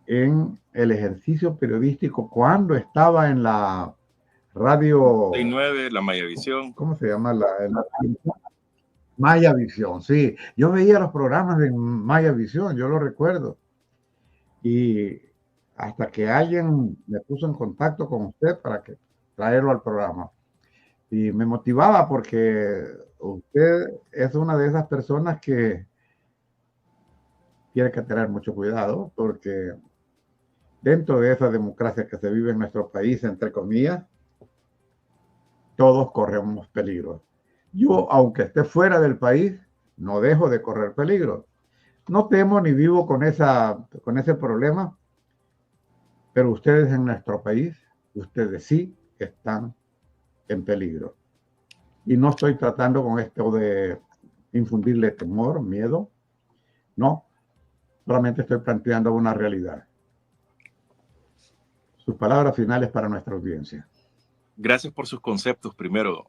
en el ejercicio periodístico cuando estaba en la radio 69, la Mayavisión. ¿Cómo se llama? Mayavisión, sí. Yo veía los programas de Mayavisión, yo lo recuerdo. Y hasta que alguien me puso en contacto con usted para traerlo al programa. Y me motivaba porque usted es una de esas personas que tiene que tener mucho cuidado porque dentro de esa democracia que se vive en nuestro país, entre comillas, todos corremos peligro. Yo, aunque esté fuera del país, no dejo de correr peligro. No temo ni vivo con ese problema, pero ustedes en nuestro país, ustedes sí están en peligro. Y no estoy tratando con esto de infundirle temor, miedo. No, solamente estoy planteando una realidad. Sus palabras finales para nuestra audiencia. Gracias por sus conceptos. Primero,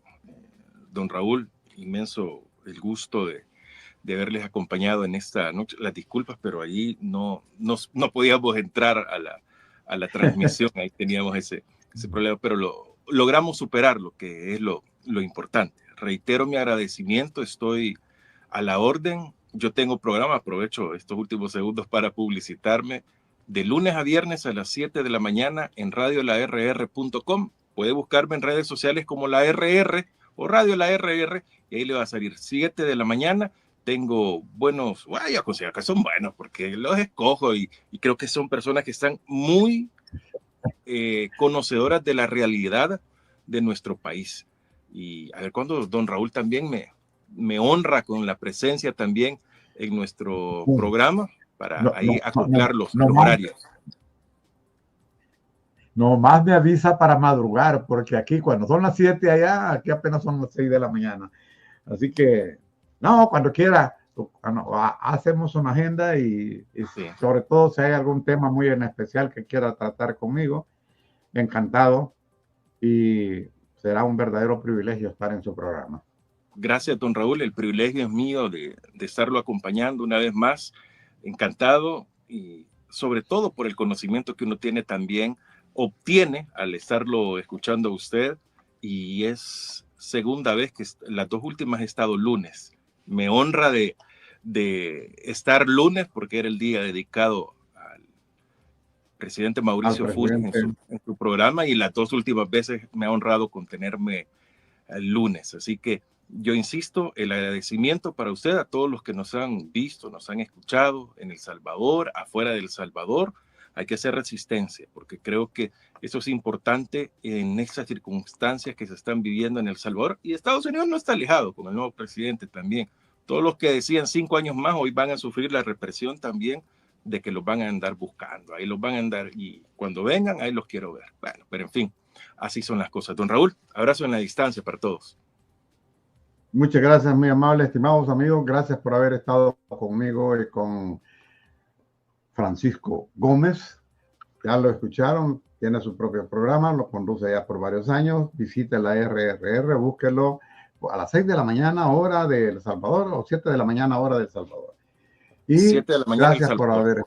don Raúl, inmenso el gusto de haberles acompañado en esta noche. Las disculpas, pero allí no podíamos entrar a la transmisión. Ahí teníamos ese problema, pero logramos superarlo, que es lo importante. Reitero mi agradecimiento, estoy a la orden. Yo tengo programa, aprovecho estos últimos segundos para publicitarme, de lunes a viernes a las 7 de la mañana en radiolarr.com. Puede buscarme en redes sociales como la RR o Radio La RR y ahí le va a salir 7 de la mañana. Tengo buenos, yo considero que son buenos porque los escojo y creo que son personas que están muy conocedoras de la realidad de nuestro país. Y a ver cuando don Raúl también me honra con la presencia también en nuestro programa para ahí acoplar los horarios. Nomás me avisa para madrugar, porque aquí cuando son las 7 allá, aquí apenas son las 6 de la mañana. Así que, no, cuando quiera, hacemos una agenda y sí. Sobre todo si hay algún tema muy en especial que quiera tratar conmigo, encantado. Y será un verdadero privilegio estar en su programa. Gracias, don Raúl. El privilegio es mío de estarlo acompañando una vez más. Encantado y sobre todo por el conocimiento que uno tiene también, obtiene al estarlo escuchando a usted, y es segunda vez que las dos últimas he estado lunes. Me honra de estar lunes porque era el día dedicado al presidente Mauricio Funes en su programa, y las dos últimas veces me ha honrado con tenerme el lunes. Así que yo insisto, el agradecimiento para usted, a todos los que nos han visto, nos han escuchado en El Salvador, afuera del Salvador. Hay que hacer resistencia, porque creo que eso es importante en estas circunstancias que se están viviendo en El Salvador. Y Estados Unidos no está alejado con el nuevo presidente también. Todos los que decían 5 años más hoy van a sufrir la represión también de que los van a andar buscando. Ahí los van a andar y cuando vengan, ahí los quiero ver. Bueno, pero en fin, así son las cosas. Don Raúl, abrazo en la distancia para todos. Muchas gracias, muy amable, estimados amigos. Gracias por haber estado conmigo y con Francisco Gómez. Ya lo escucharon, tiene su propio programa, lo conduce ya por varios años. Visite la RRR, búsquelo a las 6 de la mañana hora de El Salvador o 7 de la mañana hora de El Salvador. Y 7 de la mañana gracias por haber